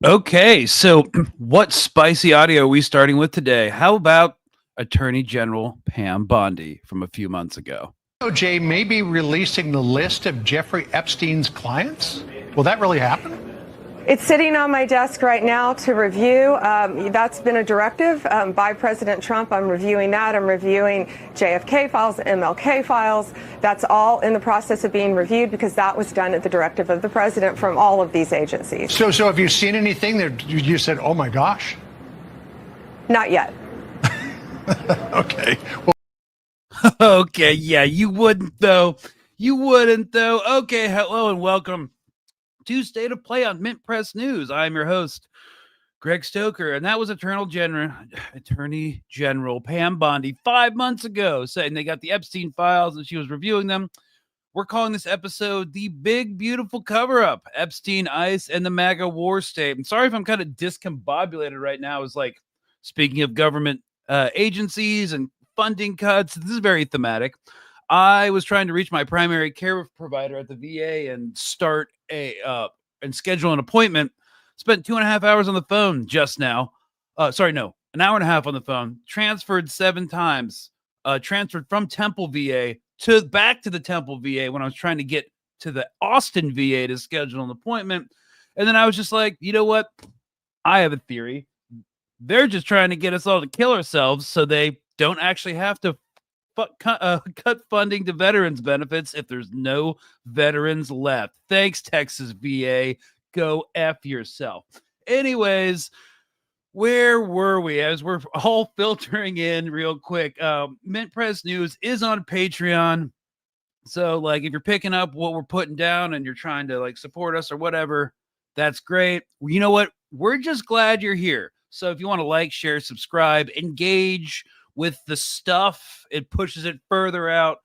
Okay, so what spicy audio are we starting with today? How about Attorney General Pam Bondi from a few months ago? DOJ may be releasing the list of Jeffrey Epstein's clients. Will that really happen? It's sitting on my desk right now to review. That's been a directive by President Trump. I'm reviewing that. I'm reviewing JFK files, MLK files. That's all in the process of being reviewed because that was done at the directive of the president from all of these agencies. So have you seen anything that you said, oh my gosh? Not yet. Okay. Okay, yeah, you wouldn't though. You wouldn't though. Okay, hello and welcome to State of Play on Mint Press News. I'm your host, Greg Stoker, and that was Attorney General Pam Bondi 5 months ago saying they got the Epstein files and she was reviewing them. We're calling this episode The Big Beautiful Cover-Up, Epstein, ICE, and the MAGA War State. I'm sorry if I'm kind of discombobulated right now. It's like, speaking of government agencies and funding cuts, this is very thematic. I was trying to reach my primary care provider at the VA and start and schedule an appointment. Spent 2.5 hours on the phone just now. An hour and a half on the phone. Transferred 7 times. Transferred from Temple VA back to the Temple VA when I was trying to get to the Austin VA to schedule an appointment. And then I was just like, you know what? I have a theory. They're just trying to get us all to kill ourselves so they don't actually have to cut funding to veterans benefits if there's no veterans left. Thanks, Texas VA. Go F yourself. Anyways, where were we? As we're all filtering in real quick, Mint Press News is on Patreon. So, like, if you're picking up what we're putting down and you're trying to, like, support us or whatever, that's great. You know what? We're just glad you're here. So if you want to like, share, subscribe, engage with the stuff, it pushes it further out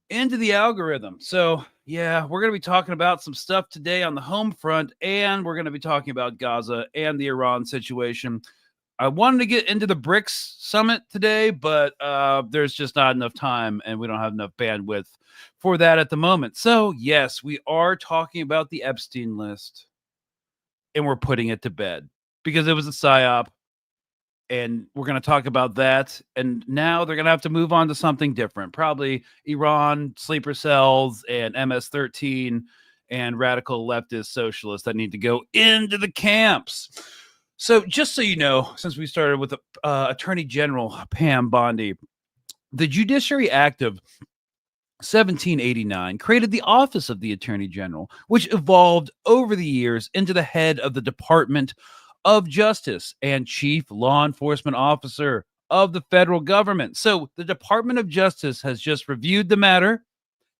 into the algorithm. So yeah, we're going to be talking about some stuff today on the home front, and we're going to be talking about Gaza and the Iran situation. I wanted to get into the BRICS summit today, but there's just not enough time, and we don't have enough bandwidth for that at the moment. So yes, we are talking about the Epstein list, and we're putting it to bed because it was a psyop. And we're going to talk about that. And now they're going to have to move on to something different. Probably Iran, sleeper cells, and MS-13, and radical leftist socialists that need to go into the camps. So just so you know, since we started with Attorney General Pam Bondi, the Judiciary Act of 1789 created the Office of the Attorney General, which evolved over the years into the head of the Department of Justice and Chief Law Enforcement Officer of the federal government. So the Department of Justice has just reviewed the matter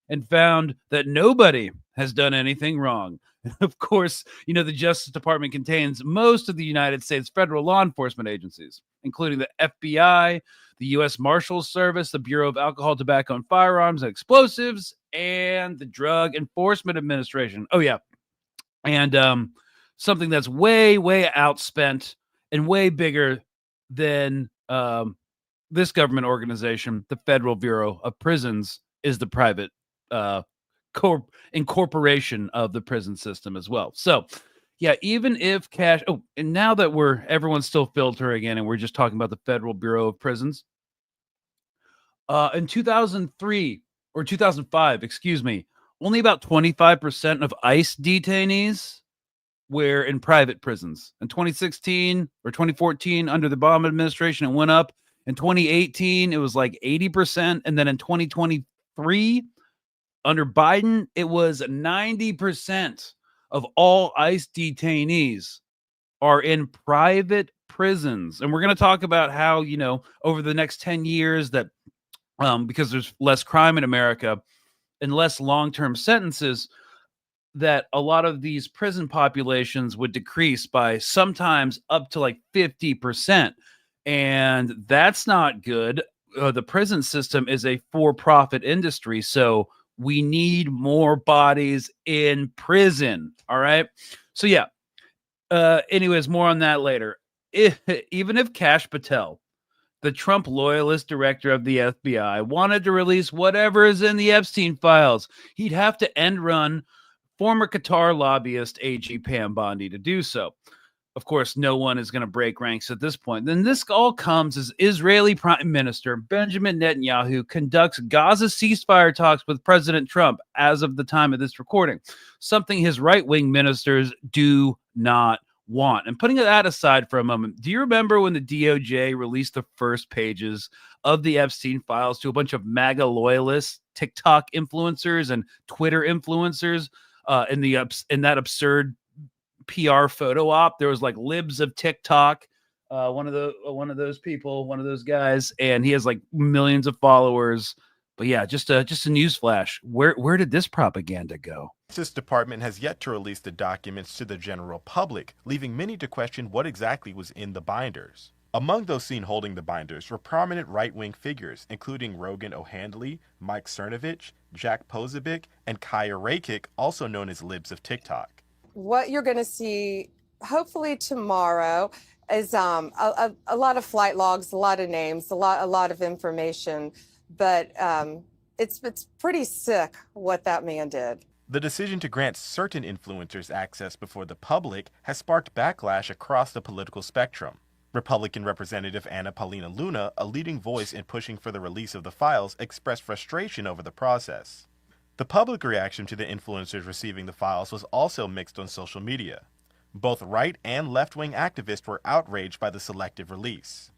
and found that nobody has done anything wrong. Of course, you know, the Justice Department contains most of the United States federal law enforcement agencies, including the FBI, the U.S. Marshals Service, the Bureau of Alcohol, Tobacco, and Firearms and Explosives, and the Drug Enforcement Administration. Oh, yeah. And something that's way, way outspent and way bigger than this government organization, the Federal Bureau of Prisons, is the private incorporation of the prison system as well. So, yeah, even if cash... Oh, and now that everyone's still filtering in and we're just talking about the Federal Bureau of Prisons, in 2003 or 2005, excuse me, only about 25% of ICE detainees were in private prisons. In 2016 or 2014, under the Obama administration, it went up. In 2018, it was like 80%. And then in 2023, under Biden, it was 90% of all ICE detainees are in private prisons. And we're going to talk about how, you know, over the next 10 years that because there's less crime in America and less long-term sentences, that a lot of these prison populations would decrease by sometimes up to like 50%. And that's not good. The prison system is a for-profit industry, so we need more bodies in prison. All right. So yeah. Anyways, more on that later. Even if Kash Patel, the Trump loyalist director of the FBI, wanted to release whatever is in the Epstein files, he'd have to end run former Qatar lobbyist AG Pam Bondi to do so. of course, no one is going to break ranks at this point. Then this all comes as Israeli Prime Minister Benjamin Netanyahu conducts Gaza ceasefire talks with President Trump as of the time of this recording, something his right-wing ministers do not want. And putting that aside for a moment, do you remember when the DOJ released the first pages of the Epstein files to a bunch of MAGA loyalists, TikTok influencers, and Twitter influencers in that absurd PR photo op? There was like libs of TikTok, one of those people, one of those guys, and he has like millions of followers. But yeah, just a news flash. Where did this propaganda go? The Justice Department has yet to release the documents to the general public, leaving many to question what exactly was in the binders. Among those seen holding the binders were prominent right-wing figures, including Rogan O'Handley, Mike Cernovich, Jack Posobiec, and Kaya Rakik, also known as libs of TikTok. What you're going to see, hopefully tomorrow, is a lot of flight logs, a lot of names, a lot of information, but it's pretty sick what that man did. The decision to grant certain influencers access before the public has sparked backlash across the political spectrum. Republican Representative Anna Paulina Luna, a leading voice in pushing for the release of the files, expressed frustration over the process. The public reaction to the influencers receiving the files was also mixed on social media. Both right and left-wing activists were outraged by the selective release.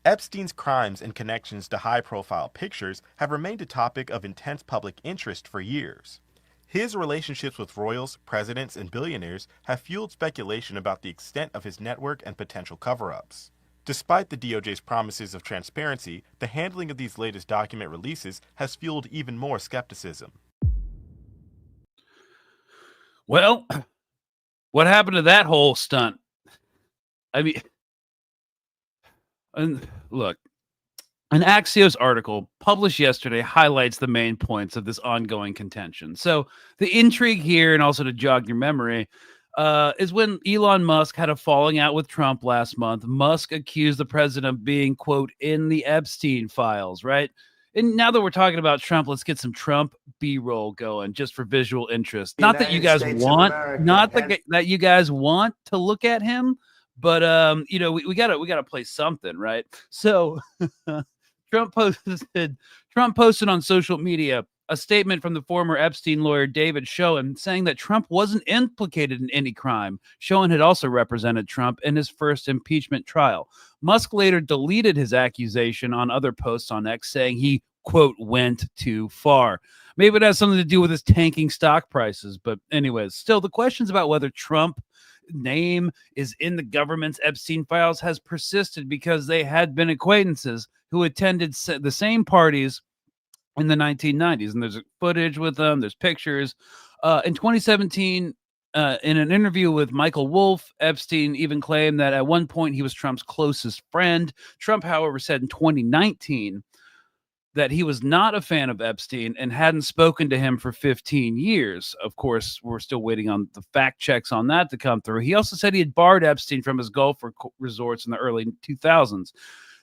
Epstein's crimes and connections to high-profile pictures have remained a topic of intense public interest for years. His relationships with royals, presidents, and billionaires have fueled speculation about the extent of his network and potential cover-ups. Despite the DOJ's promises of transparency, the handling of these latest document releases has fueled even more skepticism. Well, what happened to that whole stunt? I mean, and look, an Axios article published yesterday highlights the main points of this ongoing contention. So the intrigue here, and also to jog your memory, is when Elon Musk had a falling out with Trump last month. Musk accused the president of being, quote, in the Epstein files, right? And now that we're talking about Trump, let's get some Trump B-roll going just for visual interest. Not that you guys want, that you guys want to look at him, but we gotta play something, right? So Trump posted on social media a statement from the former Epstein lawyer David Schoen saying that Trump wasn't implicated in any crime. Schoen had also represented Trump in his first impeachment trial. Musk later deleted his accusation on other posts on X, saying he, quote, went too far. Maybe it has something to do with his tanking stock prices. But anyways, still, the questions about whether Trump name is in the government's Epstein files has persisted because they had been acquaintances who attended the same parties in the 1990s, and there's footage with them, there's pictures. In 2017, in an interview with Michael Wolff, Epstein even claimed that at one point he was Trump's closest friend. Trump, however, said in 2019 that he was not a fan of Epstein and hadn't spoken to him for 15 years. Of course, we're still waiting on the fact checks on that to come through. He also said he had barred Epstein from his golf resorts in the early 2000s.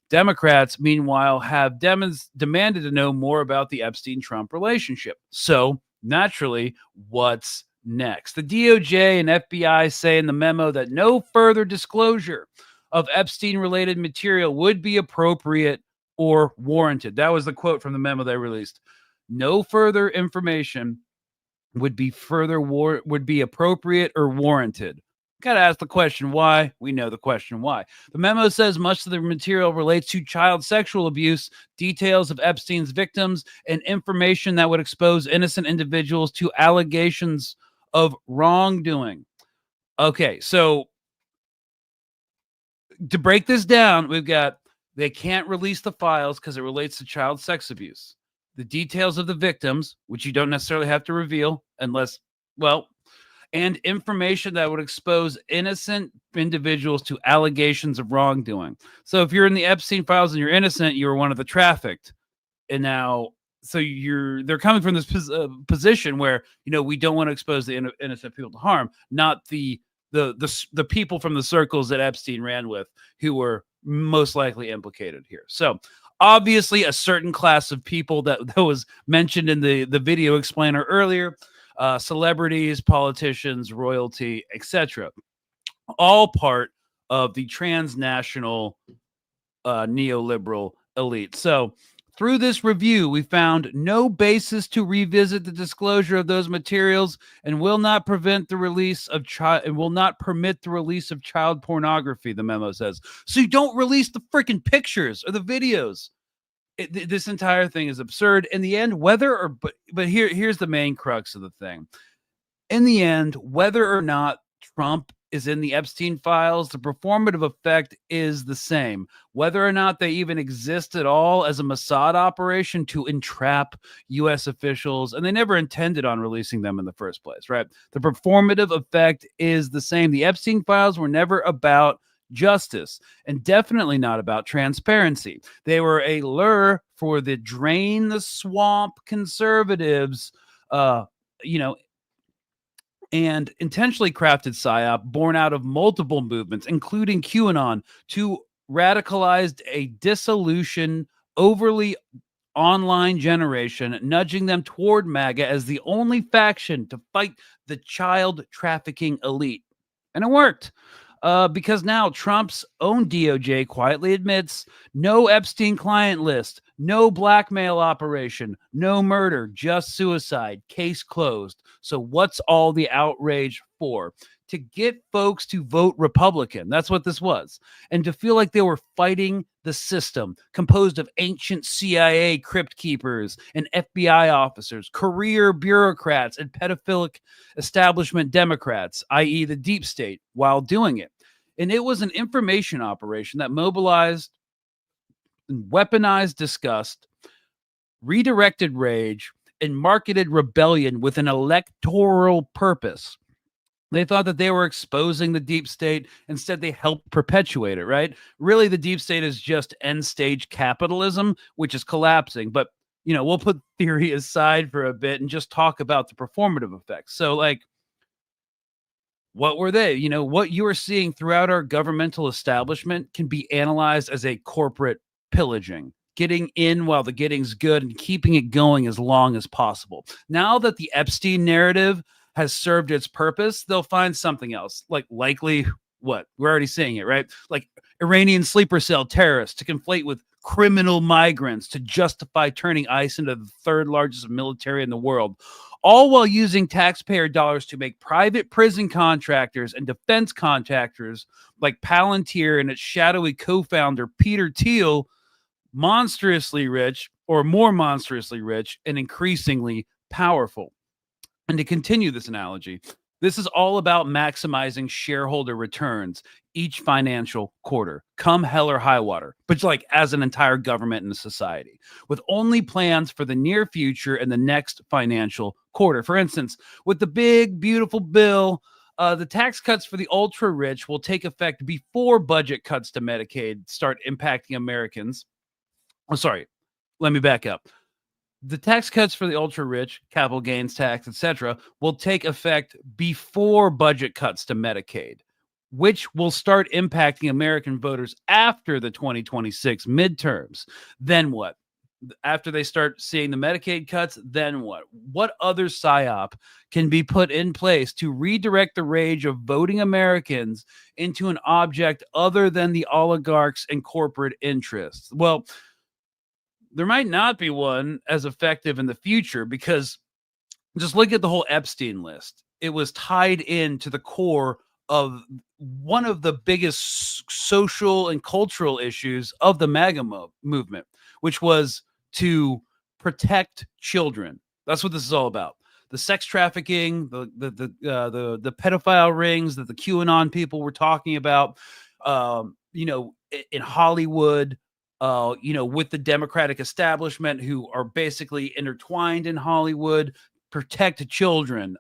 Democrats, meanwhile, have demanded to know more about the Epstein-Trump relationship. So, naturally, what's next? The DOJ and FBI say in the memo that no further disclosure of Epstein-related material would be appropriate or warranted. That was the quote from the memo they released. No further information would be appropriate or warranted. Got to ask the question why. We know the question why. The memo says much of the material relates to child sexual abuse, details of Epstein's victims, and information that would expose innocent individuals to allegations of wrongdoing. Okay, so to break this down, we've got they can't release the files because it relates to child sex abuse. The details of the victims, which you don't necessarily have to reveal unless, well, and information that would expose innocent individuals to allegations of wrongdoing. So if you're in the Epstein files and you're innocent, you were one of the trafficked. And now, so they're coming from this position where, we don't want to expose the innocent people to harm, not the people from the circles that Epstein ran with who were most likely implicated here. So obviously a certain class of people that was mentioned in the video explainer earlier, celebrities, politicians, royalty, etc., all part of the transnational neoliberal elite. So through this review, we found no basis to revisit the disclosure of those materials and will not prevent the release of will not permit the release of child pornography, the memo says. So you don't release the freaking pictures or the videos. This entire thing is absurd. In the end, whether or but here's the main crux of the thing. In the end, whether or not Trump is in the Epstein files, the performative effect is the same. Whether or not they even exist at all as a Mossad operation to entrap U.S. officials, and they never intended on releasing them in the first place, right? The performative effect is the same. The Epstein files were never about justice and definitely not about transparency. They were a lure for the drain the swamp conservatives, and intentionally crafted psyop born out of multiple movements, including QAnon, to radicalize a dissolution, overly online generation, nudging them toward MAGA as the only faction to fight the child trafficking elite. And it worked. Because now Trump's own DOJ quietly admits no Epstein client list, no blackmail operation, no murder, just suicide, case closed. So what's all the outrage for? To get folks to vote Republican. That's what this was. And to feel like they were fighting the system composed of ancient CIA crypt keepers and FBI officers, career bureaucrats, and pedophilic establishment Democrats, i.e. the deep state, while doing it. And it was an information operation that mobilized and weaponized disgust, redirected rage, and marketed rebellion with an electoral purpose. They thought that they were exposing the deep state. Instead, they helped perpetuate it, right? Really, the deep state is just end-stage capitalism, which is collapsing. But, we'll put theory aside for a bit and just talk about the performative effects. So, what were they? What you are seeing throughout our governmental establishment can be analyzed as a corporate pillaging, getting in while the getting's good and keeping it going as long as possible. Now that the Epstein narrative has served its purpose, they'll find something else, likely what? We're already seeing it, right? Like Iranian sleeper cell terrorists to conflate with criminal migrants to justify turning ICE into the third largest military in the world, all while using taxpayer dollars to make private prison contractors and defense contractors like Palantir and its shadowy co-founder Peter Thiel monstrously rich, or more monstrously rich, and increasingly powerful. And to continue this analogy, this is all about maximizing shareholder returns each financial quarter, come hell or high water, but as an entire government and a society, with only plans for the near future and the next financial quarter. For instance, with the big, beautiful bill, the tax cuts for the ultra rich will take effect before budget cuts to Medicaid start impacting Americans. Oh, sorry, let me back up. The tax cuts for the ultra rich, capital gains tax, etc., will take effect before budget cuts to Medicaid, which will start impacting American voters after the 2026 midterms. Then what? After they start seeing the Medicaid cuts, then what? What other psyop can be put in place to redirect the rage of voting Americans into an object other than the oligarchs and corporate interests? Well, there might not be one as effective in the future, because just look at the whole Epstein list. It was tied into the core of one of the biggest social and cultural issues of the MAGA movement, which was to protect children. That's what this is all about. The sex trafficking, the pedophile rings that the QAnon people were talking about, in Hollywood, with the Democratic establishment, who are basically intertwined in Hollywood, protect children,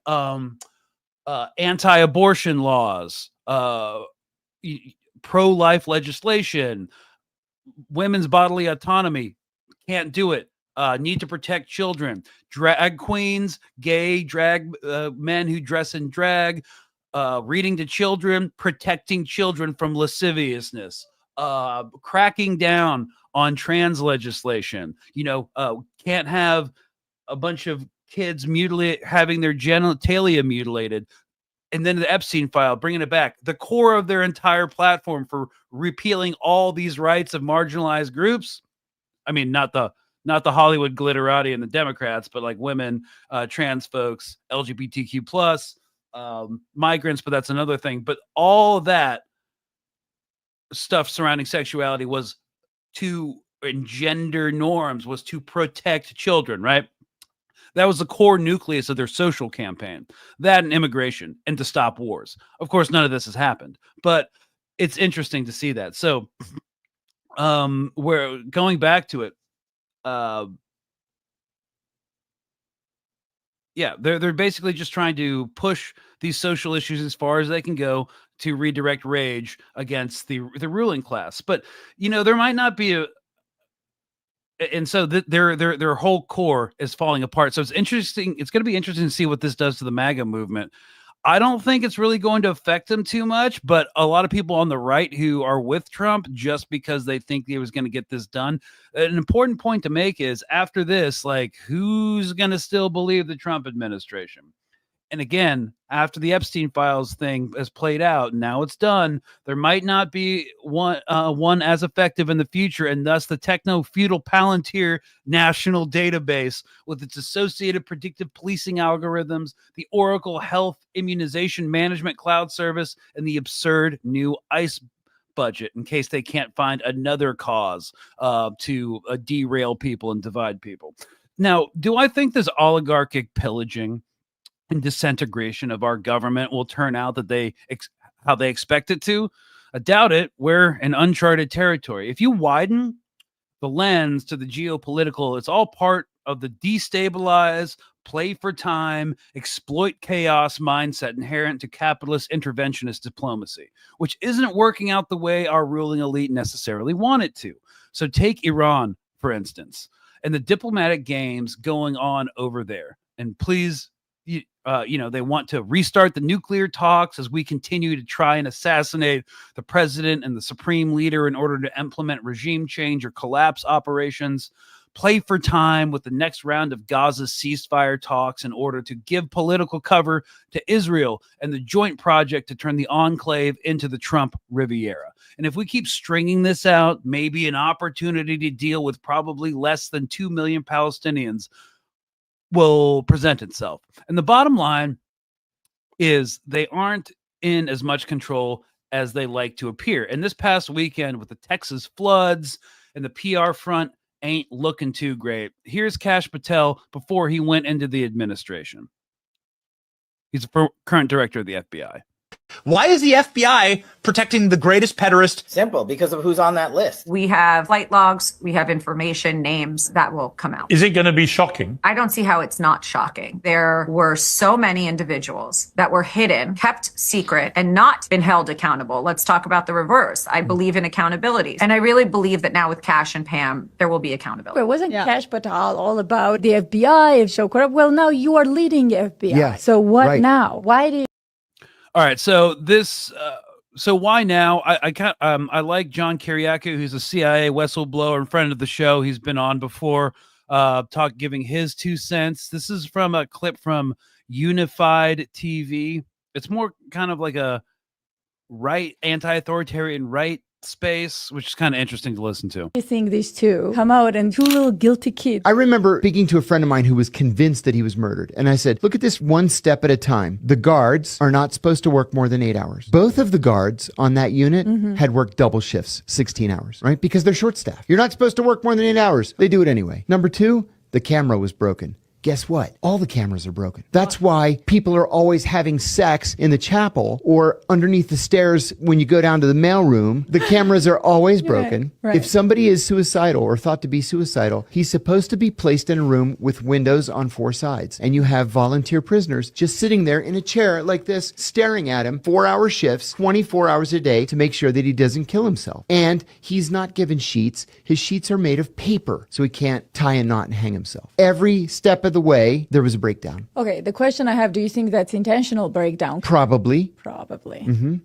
anti-abortion laws, pro-life legislation, women's bodily autonomy, can't do it. Need to protect children, drag queens, gay drag men who dress in drag, reading to children, protecting children from lasciviousness. Cracking down on trans legislation. Can't have a bunch of kids having their genitalia mutilated. and then the Epstein file, bringing it back, the core of their entire platform for repealing all these rights of marginalized groups. I mean, not the Hollywood glitterati and the Democrats, but like women, trans folks, LGBTQ plus, migrants, but that's another thing. But all that stuff surrounding sexuality was to engender norms, was to protect children, right? That was the core nucleus of their social campaign. That and immigration, and to stop wars. Of course, none of this has happened, but it's interesting to see that. So, we're going back to it. Yeah, they're basically just trying to push these social issues as far as they can go to redirect rage against the ruling class. But there might not be and so their whole core is falling apart. So it's interesting. It's going to be interesting to see what this does to the MAGA movement. I don't think it's really going to affect them too much, but a lot of people on the right who are with Trump just because they think he was going to get this done. An important point to make is after this, like, who's going to still believe the Trump administration? And again, after the Epstein files thing has played out, now it's done. There might not be one as effective in the future, and thus the techno-feudal Palantir national database with its associated predictive policing algorithms, the Oracle Health Immunization Management Cloud Service, and the absurd new ICE budget in case they can't find another cause to derail people and divide people. Now, do I think this oligarchic pillaging and disintegration of our government will turn out that how they expect it to? I doubt it. We're in uncharted territory. If you widen the lens to the geopolitical, it's all part of the destabilize, play for time, exploit chaos mindset inherent to capitalist interventionist diplomacy, which isn't working out the way our ruling elite necessarily want it to. So take Iran, for instance, and the diplomatic games going on over there. And please, they want to restart the nuclear talks as we continue to try and assassinate the president and the supreme leader in order to implement regime change or collapse operations. Play for time with the next round of Gaza's ceasefire talks in order to give political cover to Israel and the joint project to turn the enclave into the Trump Riviera. And if we keep stringing this out, maybe an opportunity to deal with probably less than 2 million Palestinians will present itself. And the bottom line is they aren't in as much control as they like to appear. And this past weekend with the Texas floods and the PR front ain't looking too great. Here's Kash Patel before he went into the administration. He's the current director of the FBI. Why is the FBI protecting the greatest pederast? Simple, because of who's on that list. We have flight logs, we have information, names that will come out. Is it going to be shocking? I don't see how it's not shocking. There were so many individuals that were hidden, kept secret, and not been held accountable. Let's talk about the reverse. I believe in accountability. And I really believe that now with Kash and Pam, there will be accountability. It wasn't Kash Patel all about the FBI, so corrupt. Well, now you are leading the FBI. Yeah, so what now? Why do you... All right, so this, so why now? I like John Kiriakou, who's a CIA whistleblower and friend of the show. He's been on before, giving his 2 cents. This is from a clip from Unified TV. It's more kind of like a anti-authoritarian right space, which is kind of interesting to listen to. I think these two come out and two little guilty kids. I remember speaking to a friend of mine who was convinced that he was murdered. And I said, look at this one step at a time. The guards are not supposed to work more than 8 hours. Both of the guards on that unit had worked double shifts, 16 hours, right? Because they're short staffed. You're not supposed to work more than 8 hours. They do it anyway. Number 2, the camera was broken. Guess what? All the cameras are broken. That's why people are always having sex in the chapel or underneath the stairs when you go down to the mailroom. The cameras are always broken. Right. If somebody is suicidal or thought to be suicidal, he's supposed to be placed in a room with windows on 4 sides. And you have volunteer prisoners just sitting there in a chair like this, staring at him, 4-hour shifts, 24 hours a day to make sure that he doesn't kill himself. And he's not given sheets. His sheets are made of paper, so he can't tie a knot and hang himself. Every step of the way, there was a breakdown. Okay, the question I have, do you think that's intentional breakdown? Probably.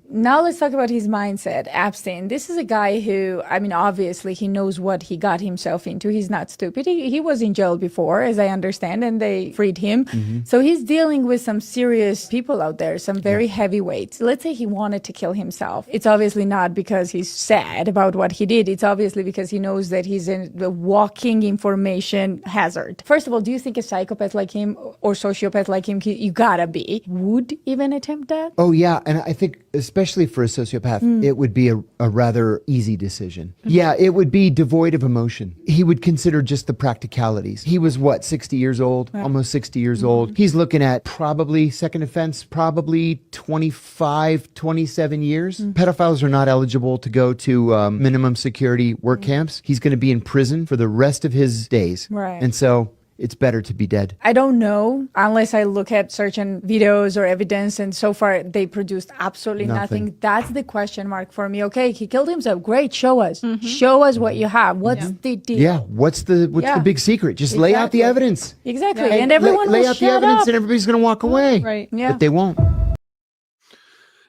Now let's talk about his mindset. Epstein, this is a guy who, I mean, obviously he knows what he got himself into. He's not stupid. He was in jail before, as I understand, and they freed him. So he's dealing with some serious people out there, some very heavyweights. Let's say he wanted to kill himself. It's obviously not because he's sad about what he did. It's obviously because he knows that he's a walking information hazard. First of all, do you think a psychopath like him or sociopath like him, you gotta be, would even attempt that? Oh, yeah. And I think, especially for a sociopath, it would be a rather easy decision. Yeah, it would be devoid of emotion. He would consider just the practicalities. He was, 60 years old? Almost 60 years old. He's looking at probably second offense, probably 25, 27 years. Pedophiles are not eligible to go to minimum security work camps. He's going to be in prison for the rest of his days. Right. And so it's better to be dead. I don't know unless I look at certain videos or evidence, and so far they produced absolutely nothing. That's the question mark for me. Okay, he killed himself. Great, show us. Show us what you have. What's the deal? Yeah, what's the big secret? Just lay out the evidence. Exactly, and everyone lay will out the shut evidence, up. and everybody's going to walk away. Right? Yeah, But they won't.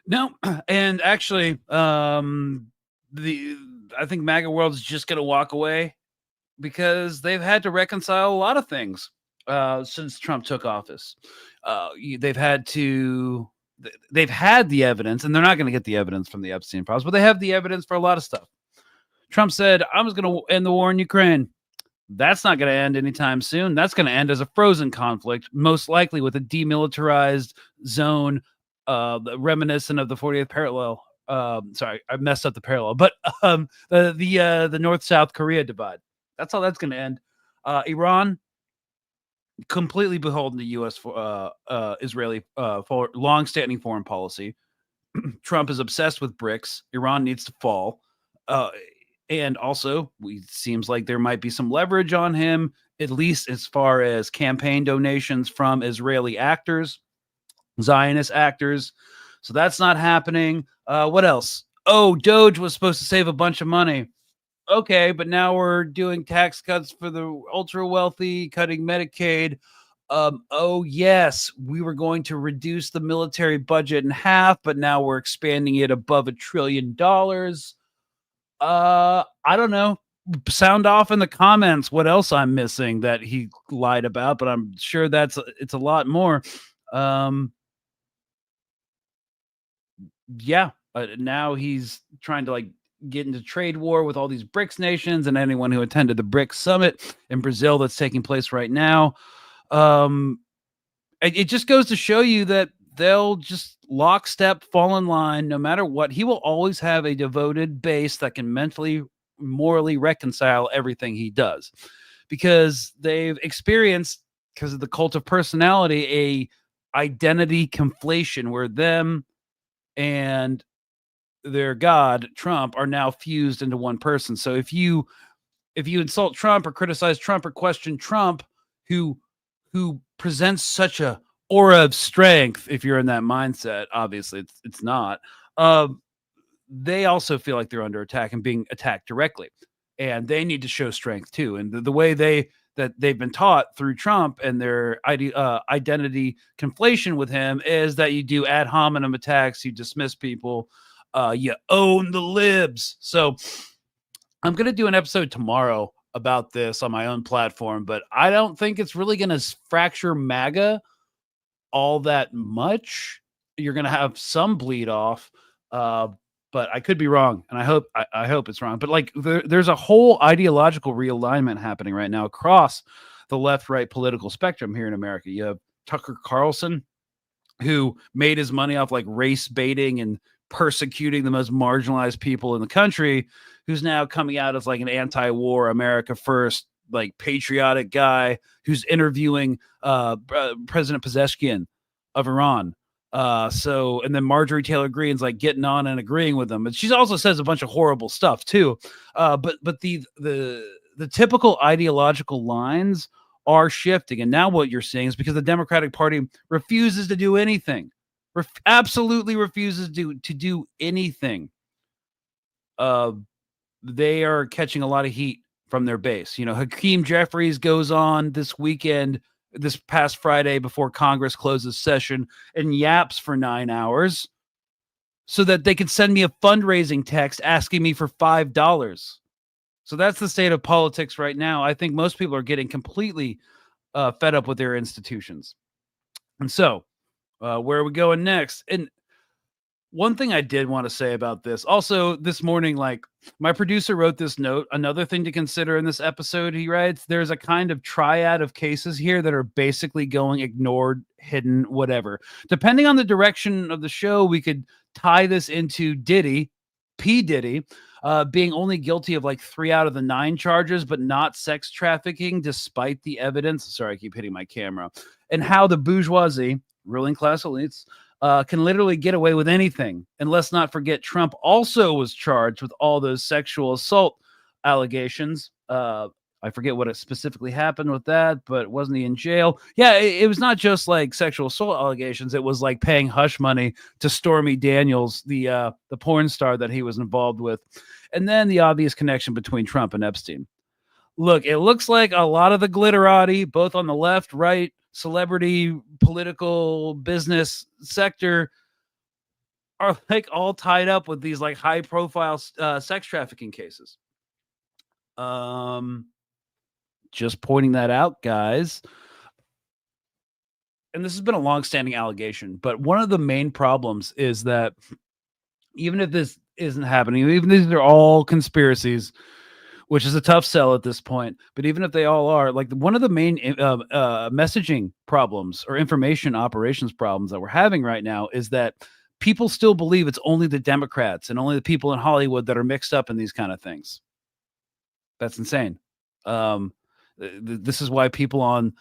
No, and actually, I think MAGA world is just going to walk away because they've had to reconcile a lot of things since Trump took office. They've had the evidence, and they're not going to get the evidence from the Epstein files, but they have the evidence for a lot of stuff. Trump said, I was going to end the war in Ukraine. That's not going to end anytime soon. That's going to end as a frozen conflict, most likely with a demilitarized zone, reminiscent of the 40th parallel. Sorry, I messed up the parallel, but the North-South Korea divide. That's how that's going to end. Iran, completely beholden to U.S. Israeli for long-standing foreign policy. Trump is obsessed with BRICS. Iran needs to fall. And also, it seems like there might be some leverage on him, at least as far as campaign donations from Israeli actors, Zionist actors. So that's not happening. What else? Oh, Doge was supposed to save a bunch of money. Okay, but now we're doing tax cuts for the ultra wealthy, cutting Medicaid. Oh, yes, we were going to reduce the military budget in half, but now we're expanding it above $1 trillion. I don't know. Sound off in the comments what else I'm missing that he lied about, but I'm sure it's a lot more. Now he's trying to get into trade war with all these BRICS nations and anyone who attended the BRICS summit in Brazil that's taking place right now. It just goes to show you that they'll just lockstep fall in line no matter what. He will always have a devoted base that can mentally, morally reconcile everything he does, because they've experienced, because of the cult of personality, a identity conflation where them and their god Trump are now fused into one person. So if you insult Trump or criticize Trump or question Trump, who presents such a aura of strength, if you're in that mindset, obviously it's not, they also feel like they're under attack and being attacked directly, and they need to show strength too. And the way they've been taught through Trump and their identity conflation with him is that you do ad hominem attacks, you dismiss people, you own the libs. So I'm going to do an episode tomorrow about this on my own platform, but I don't think it's really going to fracture MAGA all that much. You're going to have some bleed off, but I could be wrong, and I hope it's wrong. But there's a whole ideological realignment happening right now across the left-right political spectrum here in America. You have Tucker Carlson, who made his money off race baiting and persecuting the most marginalized people in the country, who's now coming out as an anti-war, America first, patriotic guy who's interviewing President Pezeshkian of Iran. And then Marjorie Taylor Greene's getting on and agreeing with them. But she also says a bunch of horrible stuff too. But the typical ideological lines are shifting. And now what you're seeing is because the Democratic Party refuses to do anything, absolutely refuses to do anything. They are catching a lot of heat from their base. Hakeem Jeffries goes on this weekend this past Friday before Congress closes session and yaps for 9 hours so that they could send me a fundraising text asking me for $5. So that's the state of politics right now. I think most people are getting completely fed up with their institutions. And so where are we going next? And one thing I did want to say about this, also this morning, like my producer wrote this note, another thing to consider in this episode, he writes, there's a kind of triad of cases here that are basically going ignored, hidden, whatever. Depending on the direction of the show, we could tie this into Diddy, P. Diddy, being only guilty of like 3 out of the 9 charges, but not sex trafficking, despite the evidence. Sorry, I keep hitting my camera. And how the bourgeoisie, ruling class elites, can literally get away with anything. And let's not forget, Trump also was charged with all those sexual assault allegations. I forget what specifically happened with that, but wasn't he in jail? Yeah, it was not just like sexual assault allegations. It was like paying hush money to Stormy Daniels, the porn star that he was involved with. And then the obvious connection between Trump and Epstein. Look, it looks like a lot of the glitterati, both on the left, right, celebrity, political, business sector, are like all tied up with these like high profile sex trafficking cases. Just pointing that out, guys. And this has been a long-standing allegation, but one of the main problems is that even if this isn't happening, even if these are all conspiracies, which is a tough sell at this point, but even if they all are, like one of the main messaging problems or information operations problems that we're having right now is that people still believe it's only the Democrats and only the people in Hollywood that are mixed up in these kind of things. That's insane. This is why people on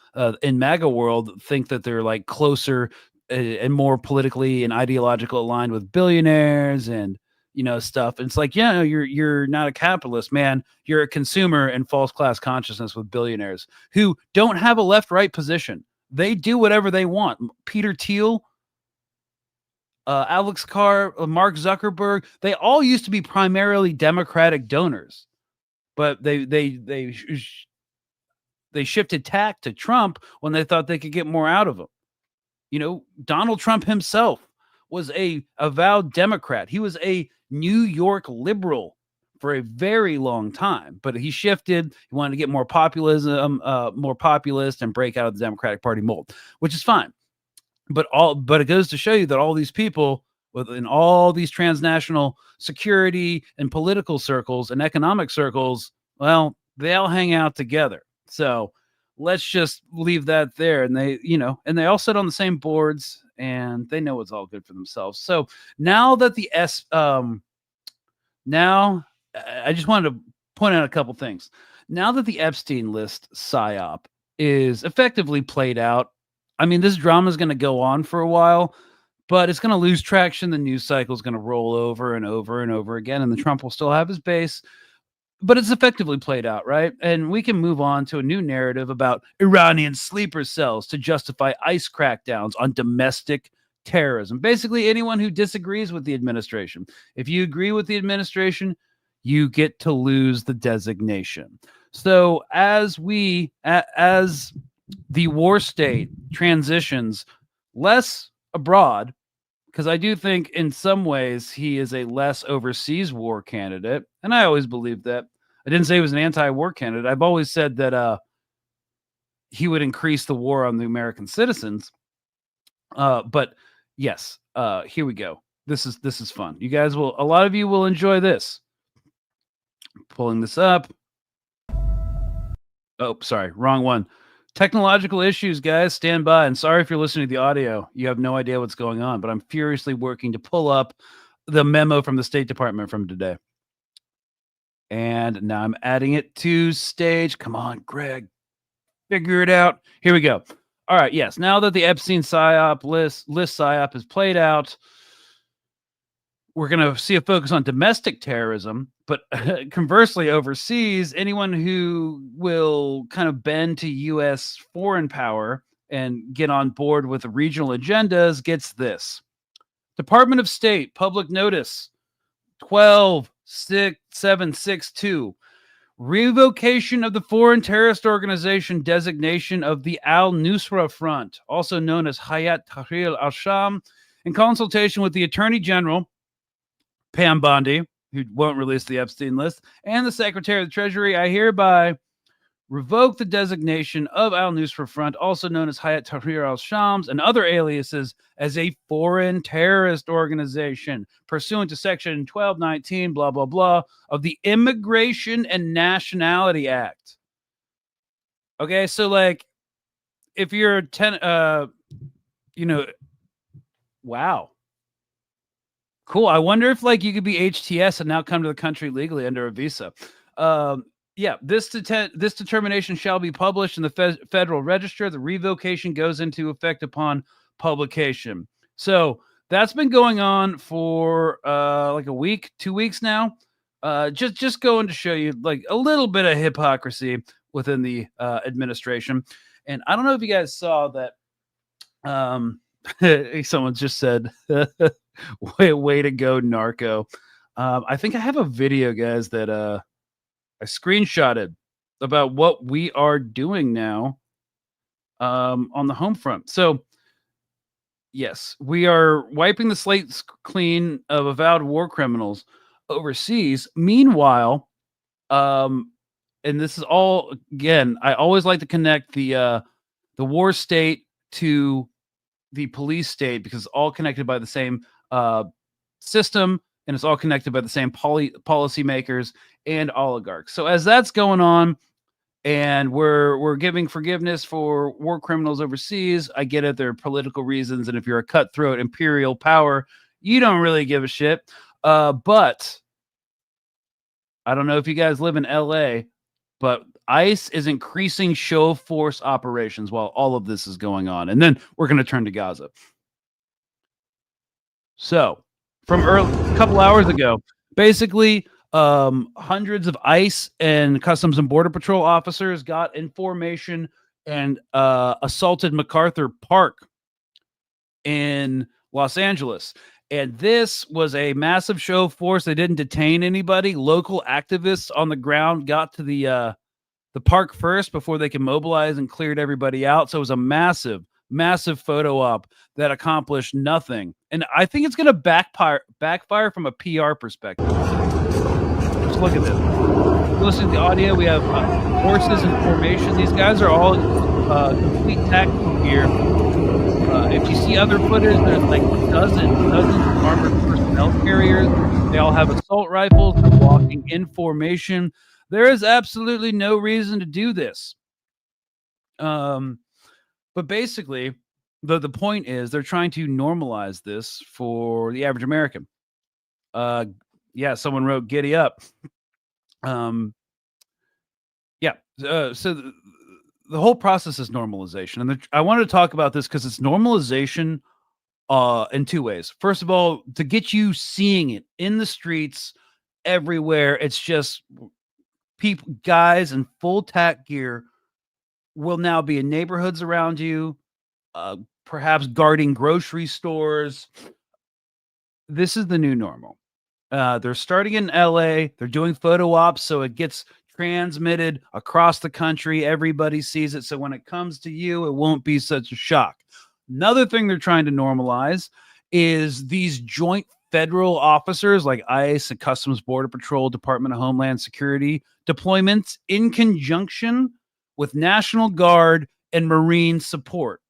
in MAGA world think that they're like closer and more politically and ideological aligned with billionaires and stuff. And it's like, yeah, no, you're not a capitalist, man. You're a consumer in false class consciousness with billionaires who don't have a left-right position. They do whatever they want. Peter Thiel, Alex Carr, Mark Zuckerberg, they all used to be primarily Democratic donors, but they shifted tack to Trump when they thought they could get more out of him. Donald Trump himself was a avowed Democrat. He was a New York liberal for a very long time, but he shifted. He wanted to get more populism, more populist, and break out of the Democratic Party mold, which is fine. But it goes to show you that all these people within all these transnational security and political circles and economic circles, well, they all hang out together. So let's just leave that there. And they all sit on the same boards and they know what's all good for themselves. So now that now I just wanted to point out a couple things. Now that the Epstein list psyop is effectively played out, I mean, this drama is going to go on for a while, but it's going to lose traction. The news cycle is going to roll over and over and over again, and the Trump will still have his base. But it's effectively played out, right? And we can move on to a new narrative about Iranian sleeper cells to justify ICE crackdowns on domestic terrorism. Basically, anyone who disagrees with the administration. If you agree with the administration, you get to lose the designation. So as the war state transitions less abroad, because I do think in some ways he is a less overseas war candidate. And I always believed that. I didn't say he was an anti-war candidate. I've always said that he would increase the war on the American citizens. But yes, here we go. This is fun. You guys a lot of you will enjoy this. Pulling this up. Oh, sorry, wrong one. Technological issues, guys. Stand by. And sorry if you're listening to the audio. You have no idea what's going on, but I'm furiously working to pull up the memo from the State Department from today. And now I'm adding it to stage. Come on, Greg. Figure it out. Here we go. All right. Yes. Now that the Epstein psyop list psyop is played out, we're going to see a focus on domestic terrorism, but conversely, overseas, anyone who will kind of bend to U.S. foreign power and get on board with the regional agendas gets this. Department of State, public notice 126762. revocation of the foreign terrorist organization designation of the Al-Nusra Front, also known as Hayat Tahrir al-Sham, in consultation with the Attorney General, Pam Bondi, who won't release the Epstein list, and the Secretary of the Treasury, I hereby revoke the designation of Al-Nusra Front, also known as Hayat Tahrir al-Shams, and other aliases as a foreign terrorist organization pursuant to Section 1219, blah, blah, blah, of the Immigration and Nationality Act. Okay, so like, if you're wow. Cool. I wonder if like you could be HTS and now come to the country legally under a visa. Yeah, this determination shall be published in the Federal Register. The revocation goes into effect upon publication. So that's been going on for like a week, 2 weeks now. Just going to show you like a little bit of hypocrisy within the administration. And I don't know if you guys saw that. Someone just said, way to go, narco. I think I have a video, guys, that I screenshotted about what we are doing now on the home front. So, yes, we are wiping the slate clean of avowed war criminals overseas. Meanwhile, and this is all, again, I always like to connect the war state to the police state because it's all connected by the same system, and it's all connected by the same policymakers and oligarchs. So as that's going on, and we're giving forgiveness for war criminals overseas, I get it. There are political reasons, and if you're a cutthroat imperial power, you don't really give a shit. But I don't know if you guys live in LA, but ICE is increasing show of force operations while all of this is going on. And then we're going to turn to Gaza. So from a couple hours ago, basically hundreds of ICE and Customs and Border Patrol officers got in formation and assaulted MacArthur Park in Los Angeles. And this was a massive show of force. They didn't detain anybody. Local activists on the ground got to the park first before they could mobilize and cleared everybody out. So it was a massive photo op that accomplished nothing. And I think it's going to backfire from a PR perspective. Just look at this. Listen to the audio. We have horses in formation. These guys are all complete tactical gear. If you see other footage, there's like dozens of armored personnel carriers. They all have assault rifles. They're walking in formation. There is absolutely no reason to do this. But basically, the point is they're trying to normalize this for the average American. Yeah, someone wrote "Giddy up." Yeah. So the whole process is normalization, and I wanted to talk about this because it's normalization in two ways. First of all, to get you seeing it in the streets everywhere. It's just people, guys in full tack gear will now be in neighborhoods around you, perhaps guarding grocery stores. This is the new normal. They're starting in LA. They're doing photo ops, so it gets transmitted across the country. Everybody sees it. So when it comes to you, it won't be such a shock. Another thing they're trying to normalize is these joint federal officers like ICE and Customs Border Patrol, Department of Homeland Security deployments in conjunction with National Guard and Marine support.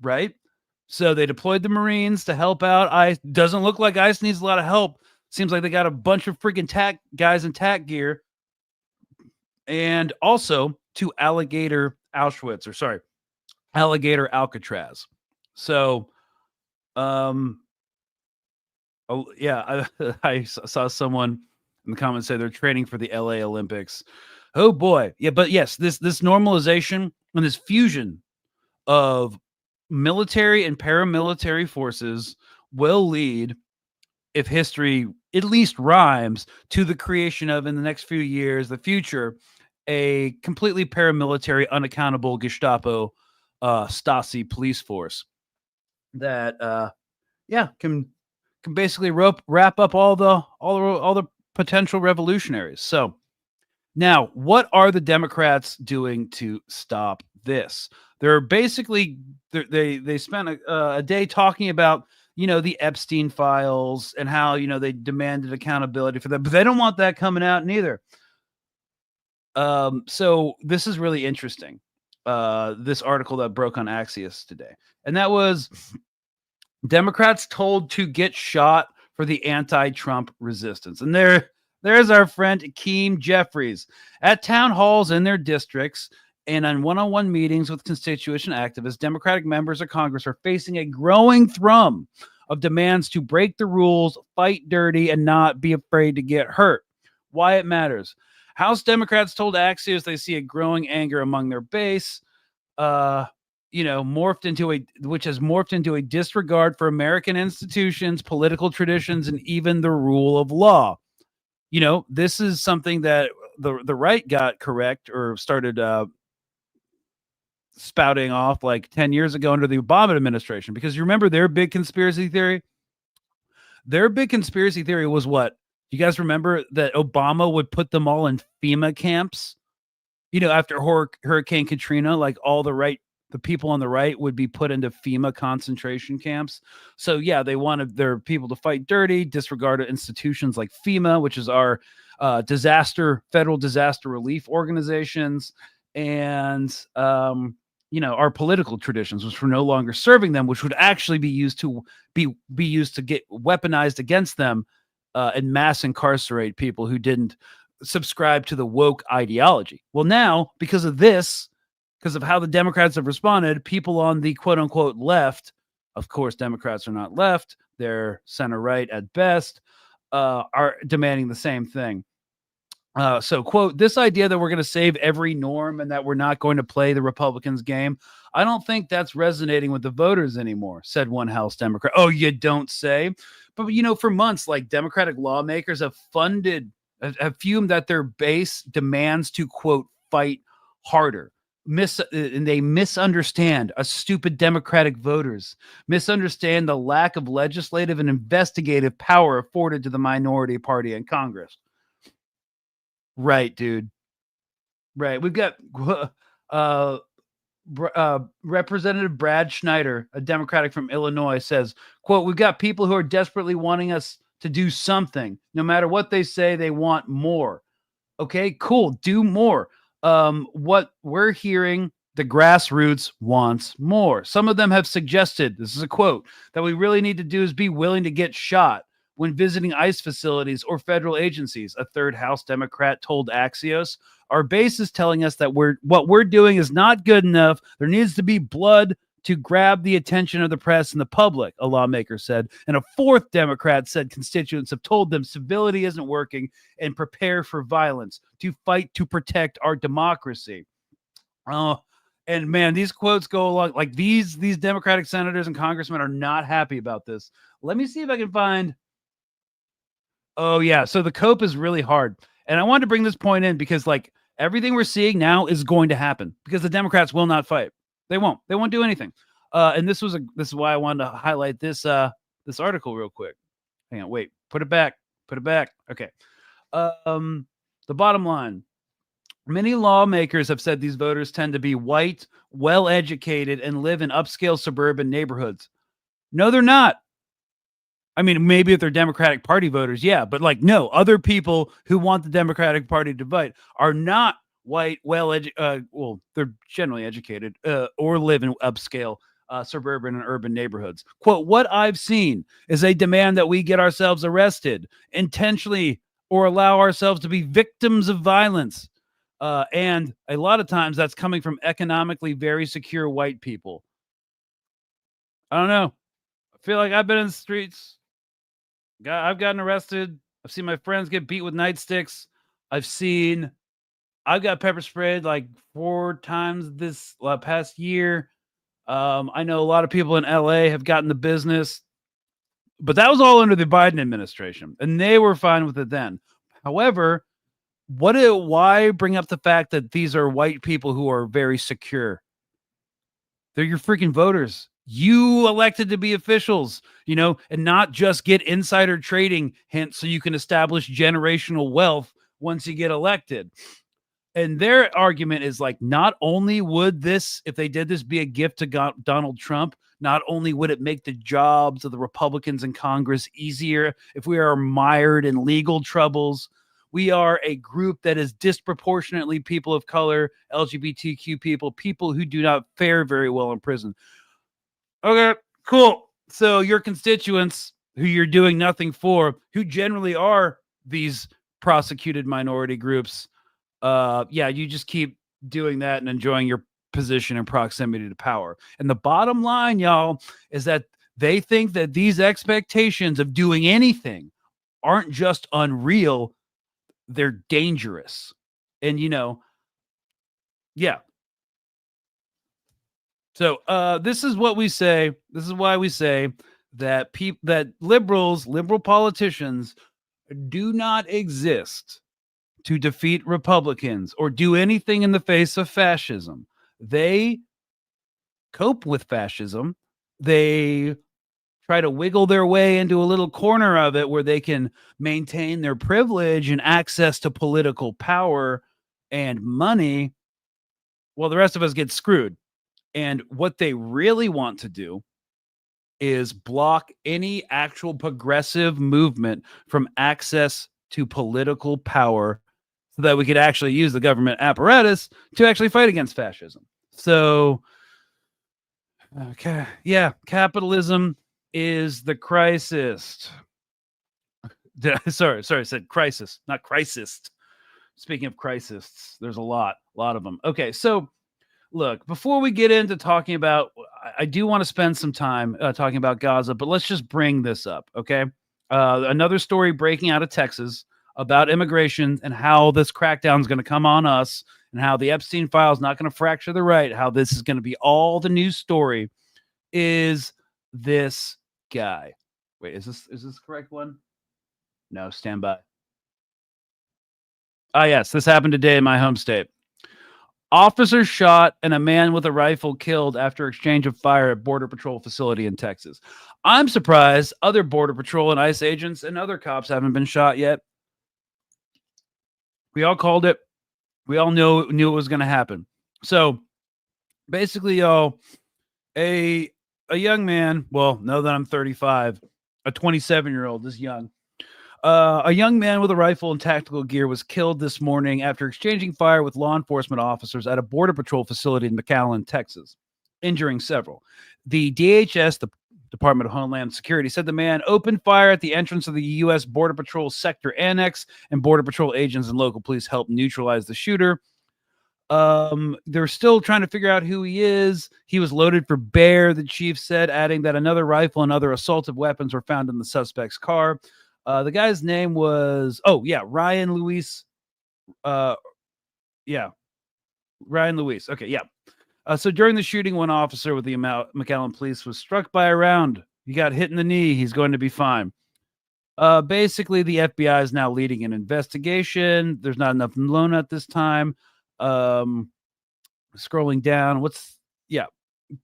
Right? So they deployed the Marines to help out ICE. Doesn't look like ICE needs a lot of help. Seems like they got a bunch of freaking tack guys in tack gear. And also to Alligator Alcatraz. So, yeah, I saw someone in the comments say they're training for the LA Olympics. Oh boy. Yeah, but yes, this normalization and this fusion of military and paramilitary forces will lead, if history at least rhymes, to the creation of, in the next few years, the future, a completely paramilitary, unaccountable Gestapo, Stasi police force that, can basically wrap up all the potential revolutionaries. So Now, what are the Democrats doing to stop this? They're basically they spent a day talking about the Epstein files and how they demanded accountability for that, but they don't want that coming out neither. So this is really interesting. This article that broke on Axios today, and that was Democrats told to get shot for the anti-Trump resistance, and there's our friend Akeem Jeffries at town halls in their districts and on one-on-one meetings with constituents and activists. Democratic members of Congress are facing a growing thrum of demands to break the rules, fight dirty, and not be afraid to get hurt. Why it matters. House Democrats told Axios they see a growing anger among their base, morphed into a disregard for American institutions, political traditions, and even the rule of law. This is something that the right got correct or started spouting off like 10 years ago under the Obama administration, because you remember their big conspiracy theory? Their big conspiracy theory was what? You guys remember that Obama would put them all in FEMA camps? After Hurricane Katrina, like the people on the right would be put into FEMA concentration camps. So yeah, they wanted their people to fight dirty, disregard institutions like FEMA, which is our federal disaster relief organizations, and our political traditions, which were no longer serving them, which would actually be used to get weaponized against them and mass incarcerate people who didn't subscribe to the woke ideology. Well, now, because of how the Democrats have responded, people on the quote unquote left, of course, Democrats are not left, they're center right at best, are demanding the same thing. So, quote, this idea that we're going to save every norm and that we're not going to play the Republicans' game, I don't think that's resonating with the voters anymore, said one House Democrat. Oh, you don't say? But, for months, like Democratic lawmakers have fumed that their base demands to, quote, fight harder. And they misunderstand stupid Democratic voters, misunderstand the lack of legislative and investigative power afforded to the minority party in Congress. Right, dude. Right. We've got Representative Brad Schneider, a Democratic from Illinois, says, quote, we've got people who are desperately wanting us to do something. No matter what they say, they want more. Okay, cool. Do more. What we're hearing, the grassroots wants more. Some of them have suggested, this is a quote, that we really need to do is be willing to get shot when visiting ICE facilities or federal agencies. A third House Democrat told Axios, our base is telling us that what we're doing is not good enough. There needs to be blood to grab the attention of the press and the public, a lawmaker said. And a fourth Democrat said constituents have told them civility isn't working and prepare for violence to fight to protect our democracy. And man, these quotes go along like these Democratic senators and congressmen are not happy about this. Let me see if I can find. Oh yeah. So the COPE is really hard. And I wanted to bring this point in because like everything we're seeing now is going to happen because the Democrats will not fight. They won't do anything. And this is why I wanted to highlight this article real quick. Hang on, wait, put it back. Okay. The bottom line, many lawmakers have said these voters tend to be white, well-educated, and live in upscale suburban neighborhoods. No, they're not. I mean, maybe if they're Democratic Party voters, yeah, but like, no, other people who want the Democratic Party to fight are not white, they're generally educated or live in upscale suburban and urban neighborhoods. Quote, what I've seen is a demand that we get ourselves arrested intentionally or allow ourselves to be victims of violence. And a lot of times that's coming from economically very secure white people. I don't know. I feel like I've been in the streets. I've gotten arrested. I've seen my friends get beat with nightsticks. I've got pepper sprayed like 4 times this past year. I know a lot of people in LA have gotten the business, but that was all under the Biden administration, and they were fine with it then. However, why bring up the fact that these are white people who are very secure? They're your freaking voters. You elected to be officials, and not just get insider trading hints so you can establish generational wealth once you get elected. And their argument is like, not only would this, if they did this, be a gift to Donald Trump, not only would it make the jobs of the Republicans in Congress easier if we are mired in legal troubles. We are a group that is disproportionately people of color, LGBTQ people who do not fare very well in prison. Okay, cool. So your constituents who you're doing nothing for, who generally are these prosecuted minority groups, you just keep doing that and enjoying your position and proximity to power. And the bottom line, y'all, is that they think that these expectations of doing anything aren't just unreal, they're dangerous. And so this is what we say. This is why we say that liberal politicians do not exist to defeat Republicans or do anything in the face of fascism. They cope with fascism. They try to wiggle their way into a little corner of it where they can maintain their privilege and access to political power and money, while the rest of us get screwed. And what they really want to do is block any actual progressive movement from access to political power so that we could actually use the government apparatus to actually fight against fascism. So, okay, yeah, capitalism is the crisis. Sorry, I said crisis, not crisis. Speaking of crisis, there's a lot of them. Okay, so look, before we get into talking about, I do want to spend some time talking about Gaza, but let's just bring this up, okay? Another story breaking out of Texas about immigration and how this crackdown is going to come on us and how the Epstein file is not going to fracture the right, how this is going to be all the news story is this guy. Wait, is this the correct one? No, stand by. Ah, yes, this happened today in my home state. Officer shot and a man with a rifle killed after exchange of fire at Border Patrol facility in Texas. I'm surprised other Border Patrol and ICE agents and other cops haven't been shot yet. We all called it. We all knew it was going to happen. So basically, y'all, a young man, well, now that I'm 35, a 27-year-old is young. A young man with a rifle and tactical gear was killed this morning after exchanging fire with law enforcement officers at a Border Patrol facility in McAllen, Texas, injuring several. The DHS, the Department of Homeland Security, said the man opened fire at the entrance of the U.S. Border Patrol Sector Annex, and Border Patrol agents and local police helped neutralize the shooter. They're still trying to figure out who he is. He was loaded for bear, the chief said, adding that another rifle and other assaultive weapons were found in the suspect's car. The guy's name was, Ryan Luis. Ryan Luis. Okay, yeah. So during the shooting, one officer with the McAllen police was struck by a round. He got hit in the knee. He's going to be fine. Basically, the FBI is now leading an investigation. There's not enough known at this time. Scrolling down,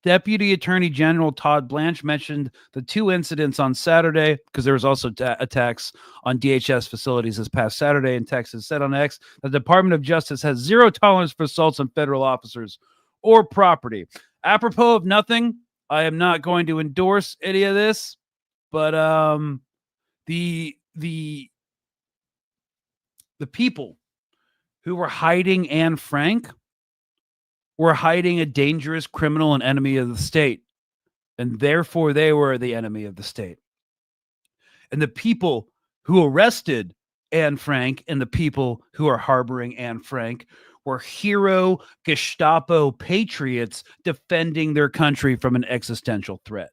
Deputy Attorney General Todd Blanche mentioned the two incidents on Saturday, because there was also attacks on DHS facilities this past Saturday in Texas, said on X that the Department of Justice has zero tolerance for assaults on federal officers or property. Apropos of nothing, I am not going to endorse any of this, but the people who were hiding Anne Frank were hiding a dangerous criminal and enemy of the state, and therefore they were the enemy of the state. And the people who arrested Anne Frank and the people who are harboring Anne Frank were hero Gestapo patriots defending their country from an existential threat.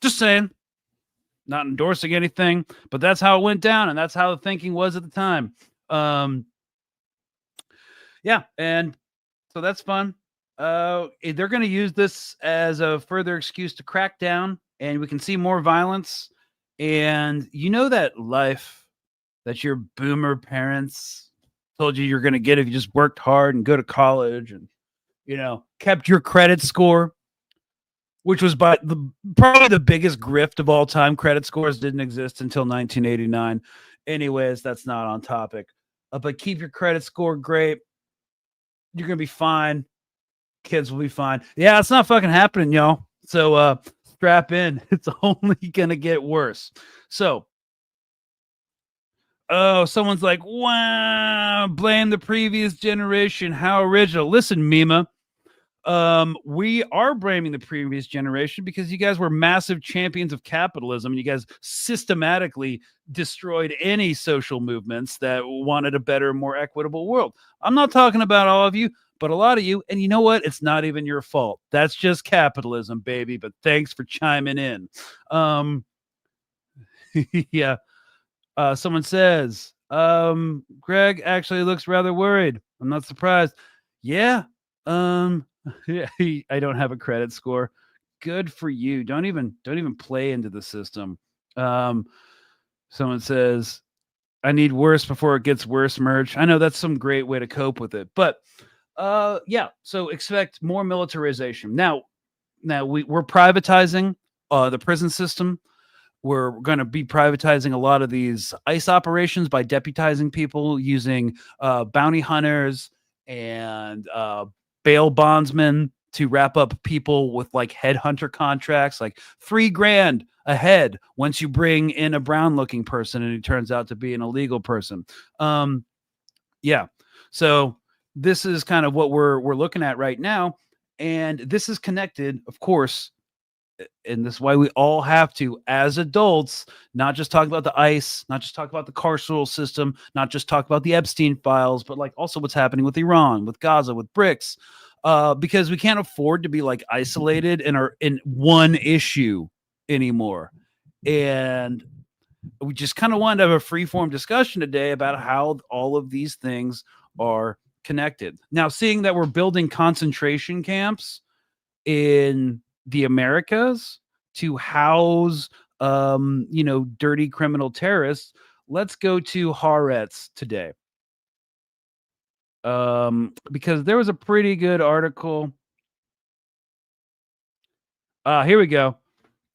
Just saying. Not endorsing anything, but that's how it went down, and that's how the thinking was at the time. Yeah, and so that's fun. They're going to use this as a further excuse to crack down, and we can see more violence. And you know that life that your boomer parents told you you're going to get if you just worked hard and go to college and, kept your credit score, which was probably the biggest grift of all time. Credit scores didn't exist until 1989. Anyways, that's not on topic. But keep your credit score great. You're gonna be fine. Kids will be fine. Yeah, it's not fucking happening, y'all. So strap in. It's only gonna get worse. So, oh, someone's like, wow, blame the previous generation. How original. Listen, Mima. We are blaming the previous generation because you guys were massive champions of capitalism. You guys systematically destroyed any social movements that wanted a better, more equitable world. I'm not talking about all of you, but a lot of you. And you know what? It's not even your fault. That's just capitalism, baby. But thanks for chiming in. Yeah. Someone says, Greg actually looks rather worried. I'm not surprised. Yeah. Yeah, I don't have a credit score. Good for you. Don't even play into the system. Someone says, I need worse before it gets worse merch. I know that's some great way to cope with it. But yeah, so expect more militarization. Now we're privatizing the prison system. We're going to be privatizing a lot of these ICE operations by deputizing people using bounty hunters and bail bondsmen to wrap up people with like headhunter contracts, like $3,000 a head once you bring in a brown looking person and he turns out to be an illegal person. Yeah. So this is kind of what we're looking at right now. And this is connected, of course, and this is why we all have to, as adults, not just talk about the ICE, not just talk about the carceral system, not just talk about the Epstein files, but like also what's happening with Iran, with Gaza, with BRICS, because we can't afford to be like isolated in one issue anymore. And we just kind of wanted to have a free-form discussion today about how all of these things are connected. Now, seeing that we're building concentration camps in the Americas to house dirty criminal terrorists, let's go to Haaretz today, because there was a pretty good article. Here we go.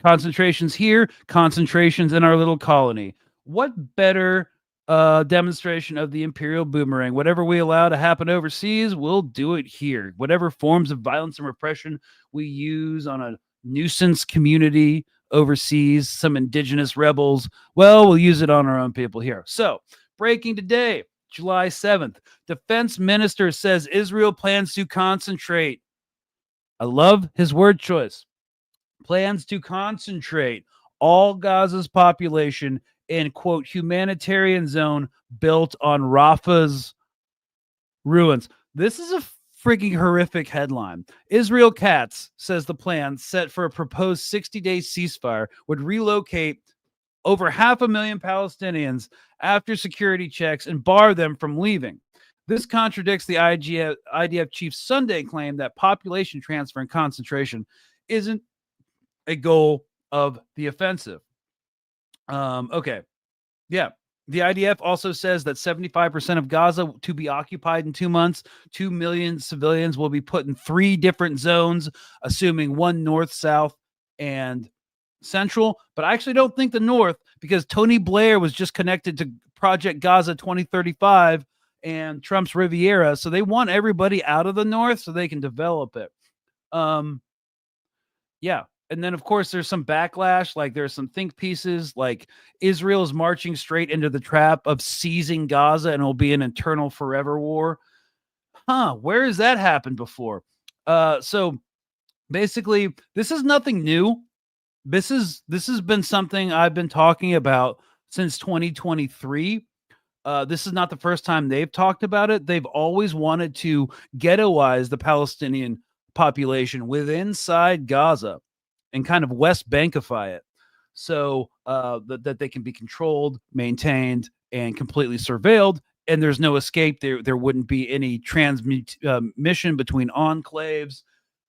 Concentrations here, concentrations in our little colony. What better demonstration of the imperial boomerang? Whatever we allow to happen overseas, we'll do it here. Whatever forms of violence and repression we use on a nuisance community overseas, some indigenous rebels, well, we'll use it on our own people here. So, breaking today, July 7th, Defense Minister says Israel plans to concentrate. I love his word choice. Plans to concentrate all Gaza's population in, quote, humanitarian zone built on Rafah's ruins. This is a freaking horrific headline. Israel Katz says the plan set for a proposed 60-day ceasefire would relocate over 500,000 Palestinians after security checks and bar them from leaving. This contradicts the IDF chief's Sunday claim that population transfer and concentration isn't a goal of the offensive. Okay. Yeah. The IDF also says that 75% of Gaza to be occupied in 2 months. 2 million civilians will be put in 3 different zones, assuming 1 north, south, and central. But I actually don't think the north, because Tony Blair was just connected to Project Gaza 2035 and Trump's Riviera. So they want everybody out of the north so they can develop it. Yeah. And then, of course, there's some backlash. Like, there's some think pieces like Israel is marching straight into the trap of seizing Gaza and it'll be an eternal forever war. Where has that happened before? So basically, this is nothing new. This has been something I've been talking about since 2023. This is not the first time they've talked about it. They've always wanted to ghettoize the Palestinian population within inside Gaza and kind of West Bankify it, so that they can be controlled, maintained, and completely surveilled, and there's no escape. There wouldn't be any transmission between enclaves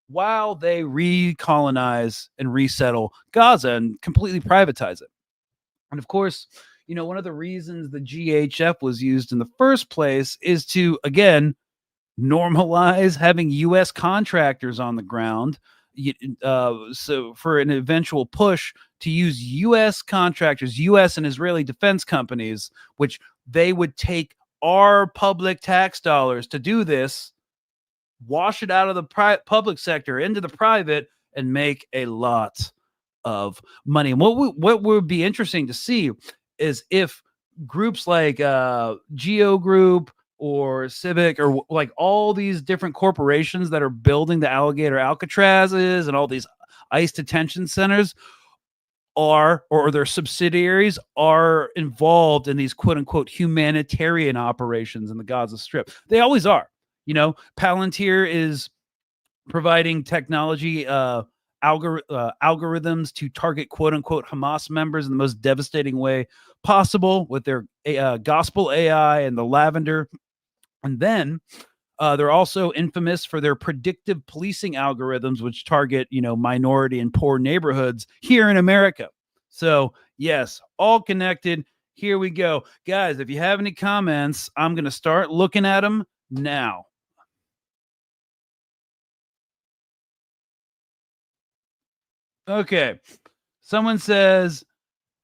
while they recolonize and resettle Gaza and completely privatize it. And of course, one of the reasons the GHF was used in the first place is to, again, normalize having U.S. contractors on the ground, so for an eventual push to use U.S. contractors, U.S. and Israeli defense companies, which they would take our public tax dollars to do this, wash it out of the public sector into the private, and make a lot of money. And what would be interesting to see is if groups like Geo Group or Civic or like all these different corporations that are building the alligator Alcatrazes and all these ICE detention centers are, or their subsidiaries are involved in these quote unquote humanitarian operations in the Gaza Strip. They always are. You know, Palantir is providing technology algorithms to target quote unquote Hamas members in the most devastating way possible with their gospel AI and the lavender. And then they're also infamous for their predictive policing algorithms, which target, you know, minority and poor neighborhoods here in America. So yes, all connected. Here we go. Guys, if you have any comments, I'm going to start looking at them now. Okay. Someone says,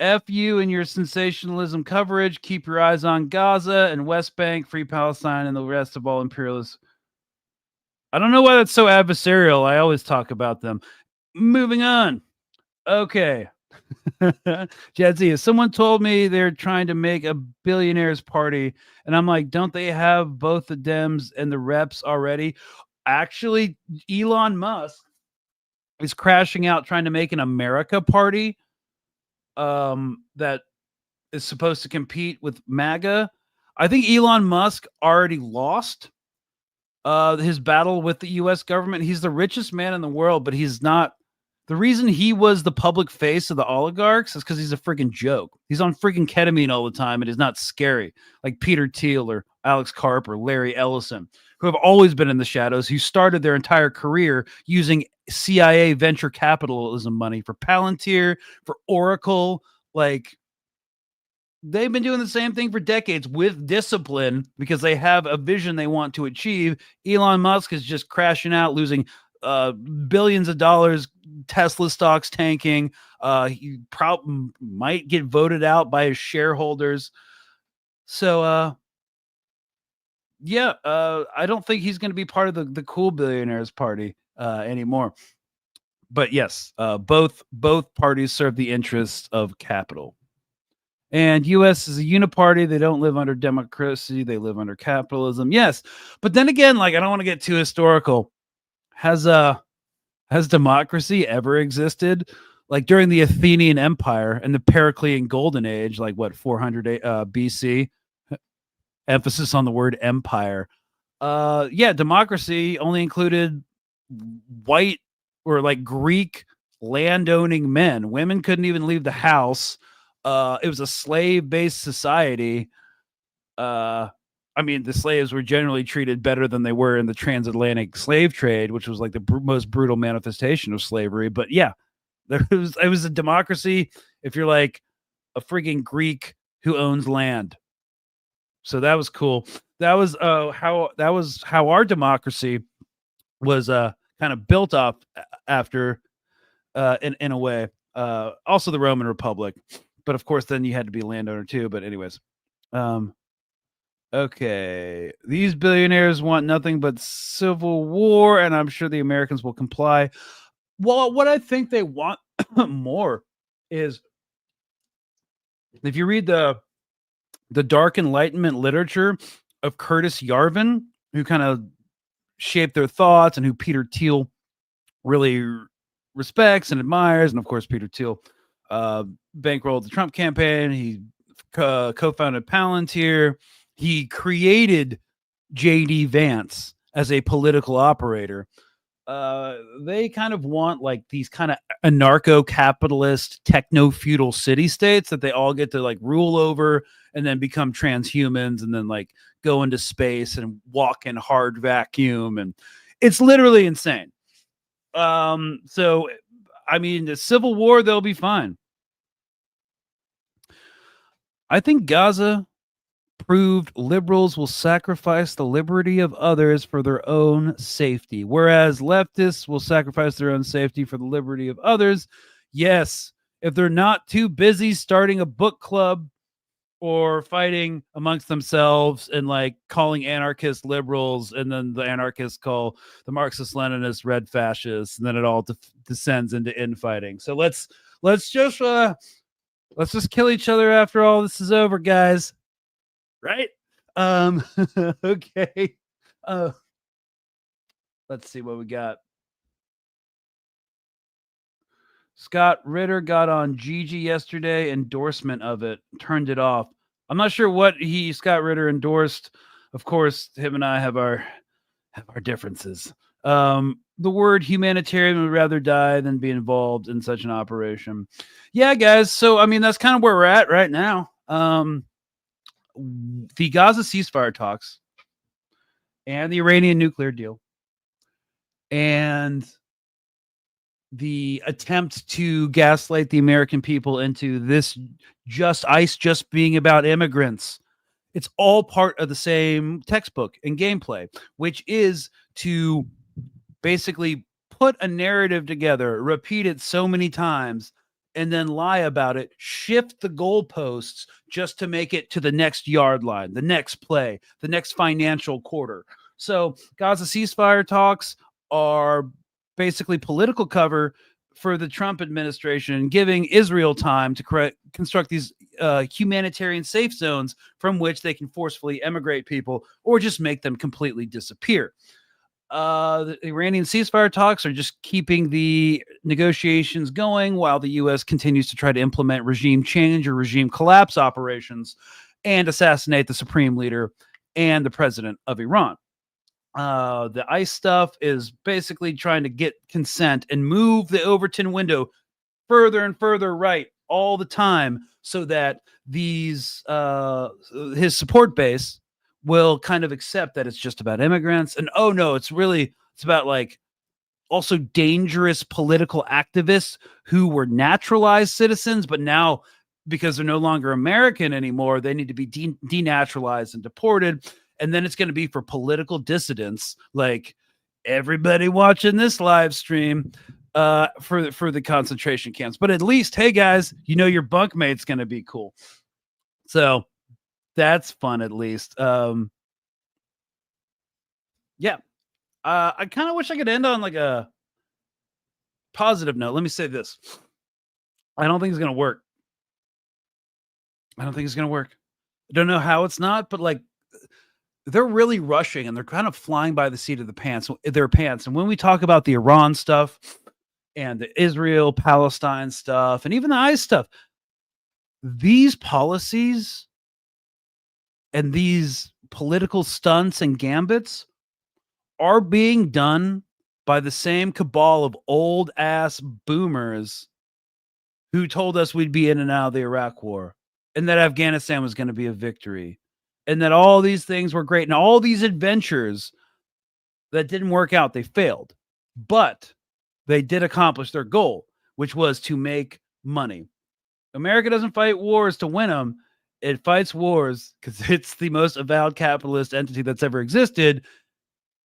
F you and your sensationalism coverage. Keep your eyes on Gaza and West Bank, Free Palestine, and the rest of all imperialists. I don't know why that's so adversarial. I always talk about them. Moving on. Okay. Jadzia, someone told me they're trying to make a billionaires party. And I'm like, don't they have both the Dems and the reps already? Actually, Elon Musk is crashing out trying to make an America party that is supposed to compete with MAGA. I think Elon Musk already lost his battle with the U.S. government. He's the richest man in the world, but he's not. The reason he was the public face of the oligarchs is because he's a freaking joke. He's on freaking ketamine all the time and is not scary, like Peter Thiel or Alex Karp or Larry Ellison, who have always been in the shadows, who started their entire career using CIA venture capitalism money for Palantir, for Oracle. Like, they've been doing the same thing for decades with discipline because they have a vision they want to achieve. Elon Musk is just crashing out, losing billions of dollars, Tesla stocks tanking. He probably might get voted out by his shareholders. So, I don't think he's going to be part of the cool billionaires party anymore. But yes, both parties serve the interests of capital. And U.S. is a uniparty. They don't live under democracy. They live under capitalism. Yes. But then again, like, I don't want to get too historical. Has democracy ever existed? Like during the Athenian Empire and the Periclean Golden Age, like what, 400 BC? Emphasis on the word empire. Democracy only included white or like Greek landowning men. Women couldn't even leave the house. It was a slave-based society. I mean, the slaves were generally treated better than they were in the transatlantic slave trade, which was like the most brutal manifestation of slavery. But yeah, it was a democracy if you're like a freaking Greek who owns land. So that was cool. That was how our democracy was kind of built up after in a way. Also the Roman Republic. But of course, then you had to be a landowner too. But anyways, okay. These billionaires want nothing but civil war, and I'm sure the Americans will comply. Well, what I think they want more is, if you read the Dark Enlightenment literature of Curtis Yarvin, who kind of shaped their thoughts and who Peter Thiel really respects and admires, and of course Peter Thiel bankrolled the Trump campaign. He co-founded Palantir. He created J.D. Vance as a political operator. They kind of want like these kind of anarcho-capitalist, techno-feudal city-states that they all get to like rule over and then become transhumans and then like go into space and walk in hard vacuum. And it's literally insane. So, I mean, the civil war, they'll be fine. I think Gaza proved liberals will sacrifice the liberty of others for their own safety, whereas leftists will sacrifice their own safety for the liberty of others. Yes, if they're not too busy starting a book club or fighting amongst themselves and like calling anarchists liberals, and then the anarchists call the Marxist-Leninists red fascists, and then it all descends into infighting. So let's just kill each other after all this is over, guys. Right? Okay. Let's see what we got. Scott Ritter got on Gigi yesterday, endorsement of it, turned it off. I'm not sure what Scott Ritter endorsed. Of course, him and I have our differences. The word humanitarian would rather die than be involved in such an operation. Yeah, guys. So, I mean, that's kind of where we're at right now. The Gaza ceasefire talks and the Iranian nuclear deal and the attempt to gaslight the American people into this ICE just being about immigrants. It's all part of the same textbook and gameplay, which is to basically put a narrative together, repeat it so many times, and then lie about it, shift the goalposts just to make it to the next yard line, the next play, the next financial quarter. So Gaza ceasefire talks are basically political cover for the Trump administration, giving Israel time to construct these humanitarian safe zones from which they can forcefully emigrate people or just make them completely disappear. The Iranian ceasefire talks are just keeping the negotiations going while the U.S. continues to try to implement regime change or regime collapse operations and assassinate the supreme leader and the president of Iran. The ICE stuff is basically trying to get consent and move the Overton window further and further right all the time so that his support base will kind of accept that it's just about immigrants. And oh no, it's about like also dangerous political activists who were naturalized citizens, but now because they're no longer American anymore, they need to be denaturalized and deported. And then it's going to be for political dissidents, like everybody watching this live stream for the concentration camps. But at least, hey guys, your bunkmate's going to be cool. So that's fun, at least. Yeah. I kind of wish I could end on like a positive note. Let me say this. I don't think it's going to work. I don't know how it's not, but like they're really rushing and they're kind of flying by the seat of their pants. And when we talk about the Iran stuff and the Israel, Palestine stuff, and even the ICE stuff, these policies and these political stunts and gambits are being done by the same cabal of old ass boomers who told us we'd be in and out of the Iraq war and that Afghanistan was going to be a victory and that all these things were great and all these adventures that didn't work out, they failed, but they did accomplish their goal, which was to make money. America doesn't fight wars to win them. It fights wars because it's the most avowed capitalist entity that's ever existed,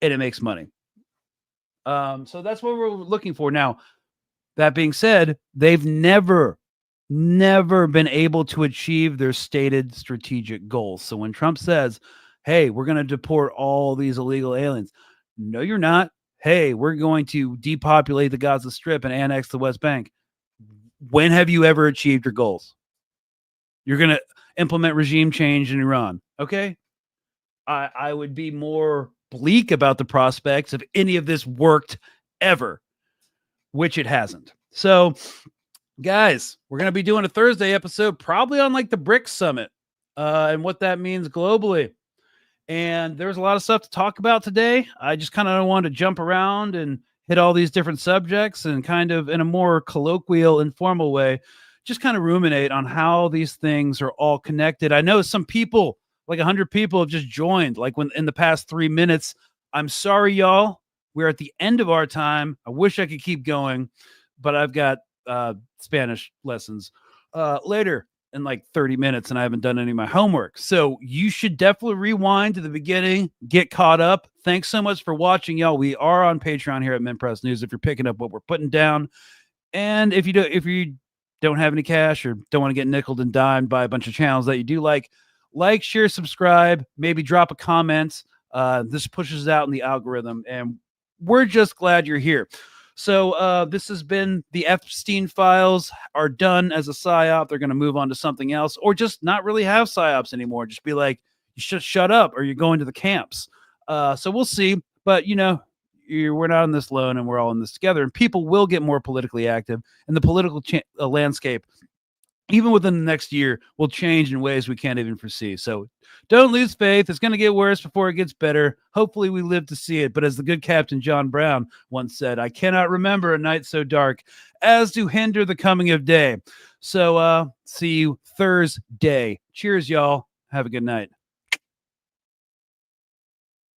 and it makes money. So that's what we're looking for. Now, that being said, they've never been able to achieve their stated strategic goals. So when Trump says, hey, we're going to deport all these illegal aliens, no, you're not. Hey, we're going to depopulate the Gaza Strip and annex the West Bank. When have you ever achieved your goals? You're going to implement regime change in Iran. Okay. I would be more bleak about the prospects of any of this worked ever, which it hasn't. So guys, we're going to be doing a Thursday episode, probably on like the BRICS summit and what that means globally. And there's a lot of stuff to talk about today. I just kind of wanted to jump around and hit all these different subjects and kind of in a more colloquial, informal way, just kind of ruminate on how these things are all connected. I know some people, like 100 people have just joined, like when in the past 3 minutes. I'm sorry, y'all. We're at the end of our time. I wish I could keep going, but I've got Spanish lessons later. in like 30 minutes and I haven't done any of my homework. So you should definitely rewind to the beginning, get caught up. Thanks so much for watching, y'all. We are on Patreon here at Mint Press News if you're picking up what we're putting down. And if you don't have any cash or don't want to get nickeled and dimed by a bunch of channels that you do like, share, subscribe, maybe drop a comment. This pushes it out in the algorithm, and we're just glad you're here. So this has been the Epstein files are done as a psyop. They're going to move on to something else, or just not really have psyops anymore. Just be like, you should shut up, or you're going to the camps. So we'll see. But, you know, we're not in this alone, and we're all in this together. And people will get more politically active, and the political landscape, even within the next year, will change in ways we can't even foresee. So don't lose faith. It's going to get worse before it gets better. Hopefully we live to see it. But as the good Captain John Brown once said, I cannot remember a night so dark as to hinder the coming of day. So see you Thursday. Cheers, y'all. Have a good night.